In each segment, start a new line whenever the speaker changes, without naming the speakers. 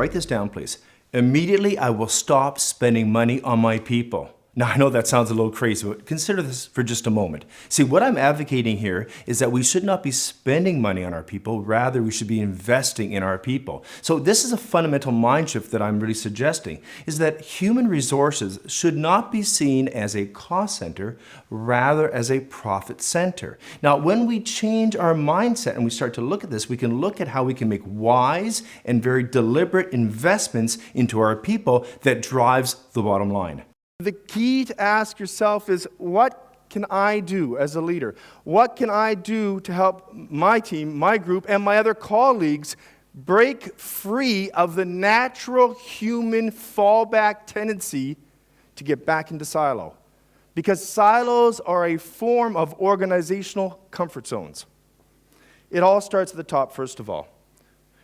write this down, please. Immediately, I will stop spending money on my people. Now, I know that sounds a little crazy, but consider this for just a moment. See, what I'm advocating here is that we should not be spending money on our people, rather we should be investing in our people. So this is a fundamental mind shift that I'm really suggesting, is that human resources should not be seen as a cost center, rather as a profit center. Now, when we change our mindset and we start to look at this, we can look at how we can make wise and very deliberate investments into our people that drives the bottom line.
The key to ask yourself is, what can I do as a leader? What can I do to help my team, my group, and my other colleagues break free of the natural human fallback tendency to get back into silo? Because silos are a form of organizational comfort zones. It all starts at the top, first of all.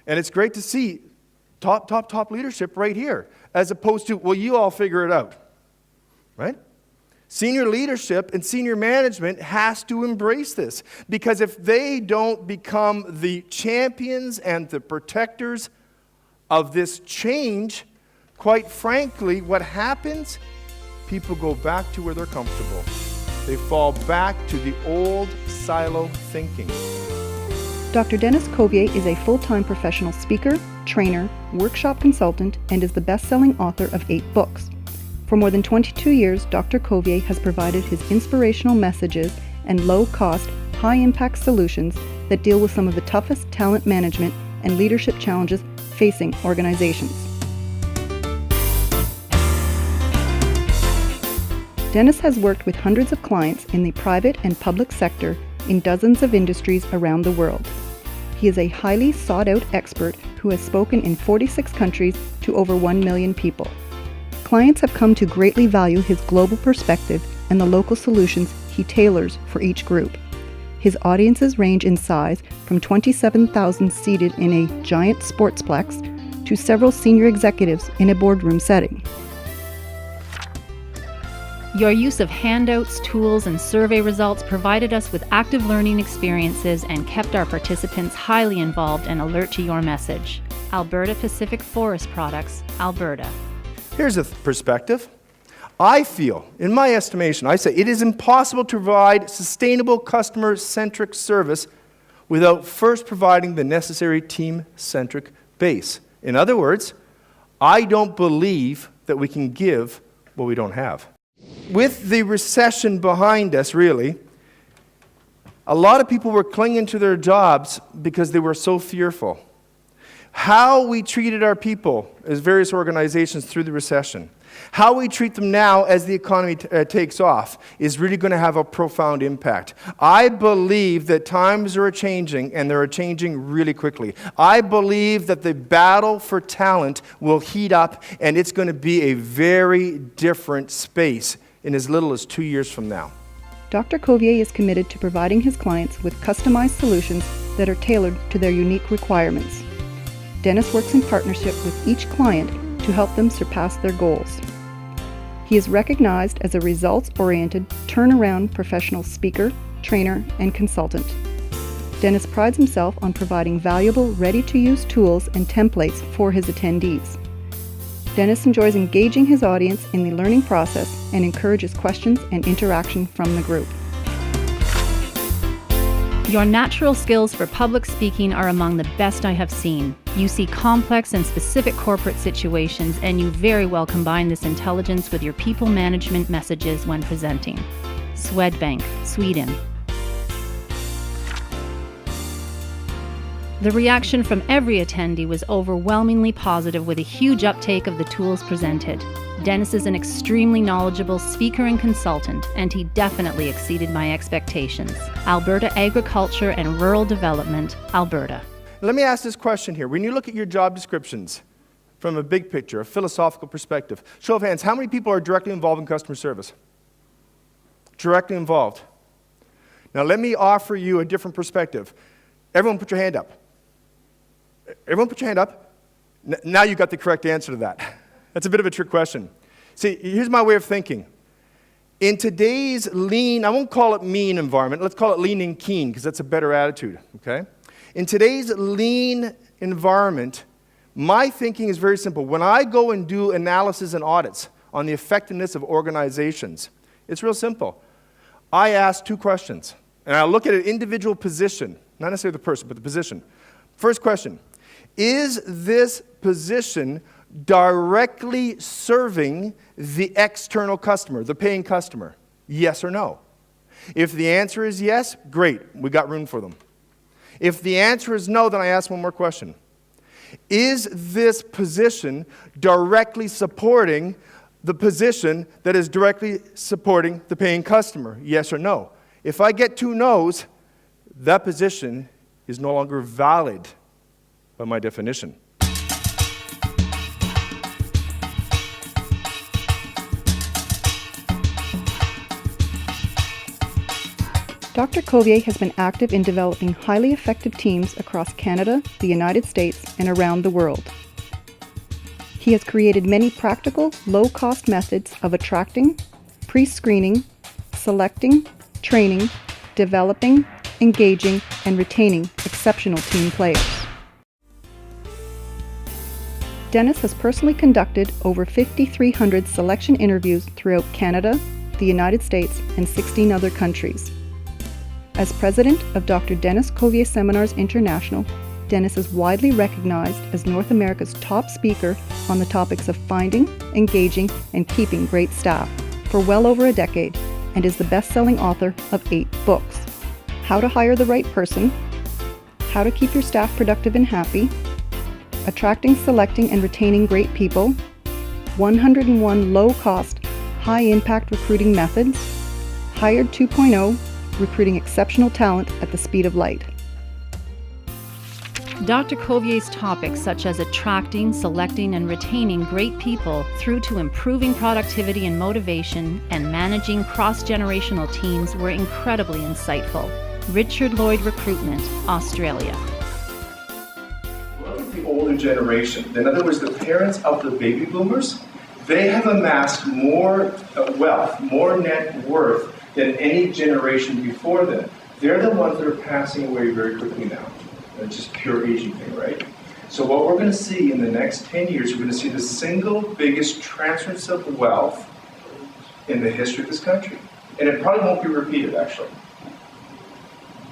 And it's great to see top leadership right here, as opposed to, well, you all figure it out. Right? Senior leadership and senior management has to embrace this, because if they don't become the champions and the protectors of this change, quite frankly, what happens? People go back to where they're comfortable. They fall back to the old silo thinking.
Dr. Denis Cauvier is a full-time professional speaker, trainer, workshop consultant, and is the best-selling author of 8 books. For more than 22 years, Dr. Cauvier has provided his inspirational messages and low-cost, high-impact solutions that deal with some of the toughest talent management and leadership challenges facing organizations. Denis has worked with hundreds of clients in the private and public sector in dozens of industries around the world. He is a highly sought-out expert who has spoken in 46 countries to over 1 million people. Clients have come to greatly value his global perspective and the local solutions he tailors for each group. His audiences range in size from 27,000 seated in a giant sportsplex to several senior executives in a boardroom setting.
Your use of handouts, tools, and survey results provided us with active learning experiences and kept our participants highly involved and alert to your message. Alberta Pacific Forest Products, Alberta.
Here's a perspective. I feel, in my estimation, I say it is impossible to provide sustainable customer-centric service without first providing the necessary team-centric base. In other words, I don't believe that we can give what we don't have. With the recession behind us, really, a lot of people were clinging to their jobs because they were so fearful. How we treated our people as various organizations through the recession, how we treat them now as the economy takes off, is really going to have a profound impact. I believe that times are changing, and they're changing really quickly. I believe that the battle for talent will heat up, and it's going to be a very different space in as little as 2 years from now.
Dr. Cauvier is committed to providing his clients with customized solutions that are tailored to their unique requirements. Denis works in partnership with each client to help them surpass their goals. He is recognized as a results-oriented, turnaround professional speaker, trainer, and consultant. Denis prides himself on providing valuable, ready-to-use tools and templates for his attendees. Denis enjoys engaging his audience in the learning process and encourages questions and interaction from the group.
Your natural skills for public speaking are among the best I have seen. You see complex and specific corporate situations, and you very well combine this intelligence with your people management messages when presenting. Swedbank, Sweden. The reaction from every attendee was overwhelmingly positive, with a huge uptake of the tools presented. Denis is an extremely knowledgeable speaker and consultant, and he definitely exceeded my expectations. Alberta Agriculture and Rural Development, Alberta.
Let me ask this question here. When you look at your job descriptions from a big picture, a philosophical perspective, show of hands, how many people are directly involved in customer service? Directly involved. Now let me offer you a different perspective. Everyone put your hand up. Everyone put your hand up. Now you got the correct answer to that. That's a bit of a trick question. See, here's my way of thinking. In today's lean, I won't call it mean environment, let's call it lean and keen, because that's a better attitude, okay? In today's lean environment, My thinking is very simple. When I go and do analysis and audits on the effectiveness of organizations, it's real simple. I ask 2 questions, and I look at an individual position, not necessarily the person, but the position. First question, is this position directly serving the external customer, the paying customer? Yes or no? If the answer is yes, great, we got room for them. If the answer is no, then I ask one more question. Is this position directly supporting the position that is directly supporting the paying customer? Yes or no? If I get 2 no's, that position is no longer valid by my definition.
Dr. Cauvier has been active in developing highly effective teams across Canada, the United States, and around the world. He has created many practical, low-cost methods of attracting, pre-screening, selecting, training, developing, engaging, and retaining exceptional team players. Denis has personally conducted over 5,300 selection interviews throughout Canada, the United States, and 16 other countries. As president of Dr. Denis Cauvier Seminars International, Denis is widely recognized as North America's top speaker on the topics of finding, engaging, and keeping great staff for well over a decade, and is the best-selling author of 8 books. How to hire the right person, how to keep your staff productive and happy, attracting, selecting, and retaining great people, 101 low-cost, high-impact recruiting methods, Hired 2.0, recruiting exceptional talent at the speed of light.
Dr. Cauvier's topics such as attracting, selecting, and retaining great people through to improving productivity and motivation and managing cross-generational teams were incredibly insightful. Richard Lloyd Recruitment, Australia.
Look at the older generation. In other words, the parents of the baby boomers, they have amassed more wealth, more net worth than any generation before them. They're the ones that are passing away very quickly now. It's just pure aging thing, right? So what we're going to see in the next 10 years, we're going to see the single biggest transference of wealth in the history of this country. And it probably won't be repeated, actually.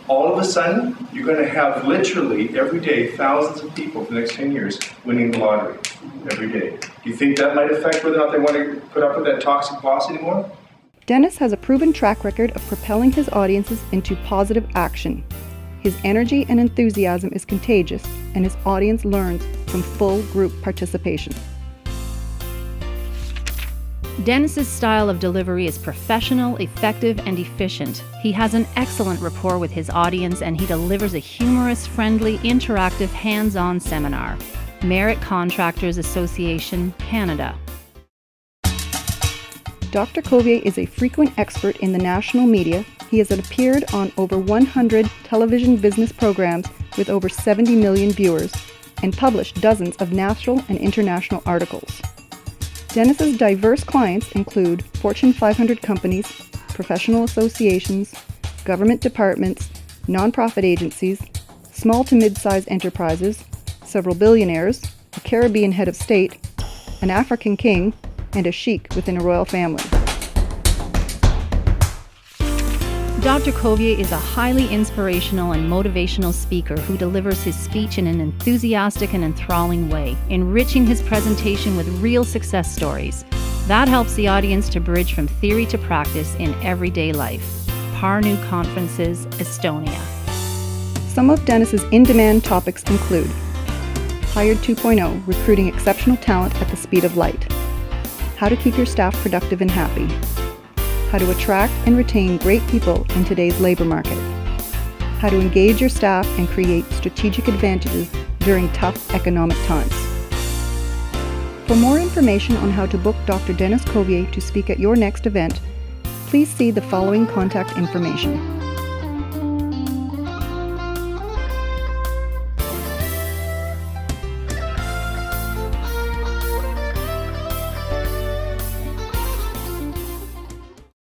All of a sudden, you're going to have literally every day thousands of people for the next 10 years winning the lottery every day. Do you think that might affect whether or not they want to put up with that toxic boss anymore?
Denis has a proven track record of propelling his audiences into positive action. His energy and enthusiasm is contagious, and his audience learns from full group participation.
Denis's style of delivery is professional, effective, and efficient. He has an excellent rapport with his audience, and he delivers a humorous, friendly, interactive, hands-on seminar. Merit Contractors Association, Canada.
Dr. Cauvier is a frequent expert in the national media. He has appeared on over 100 television business programs with over 70 million viewers and published dozens of national and international articles. Denis's diverse clients include Fortune 500 companies, professional associations, government departments, nonprofit agencies, small to mid-sized enterprises, several billionaires, a Caribbean head of state, an African king, and a sheik within a royal family.
Dr. Cauvier is a highly inspirational and motivational speaker who delivers his speech in an enthusiastic and enthralling way, enriching his presentation with real success stories. That helps the audience to bridge from theory to practice in everyday life. Parnu Conferences, Estonia.
Some of Denis's in-demand topics include Hired 2.0, recruiting exceptional talent at the speed of light. How to keep your staff productive and happy. How to attract and retain great people in today's labor market. How to engage your staff and create strategic advantages during tough economic times. For more information on how to book Dr. Denis Cauvier to speak at your next event, please see the following contact information.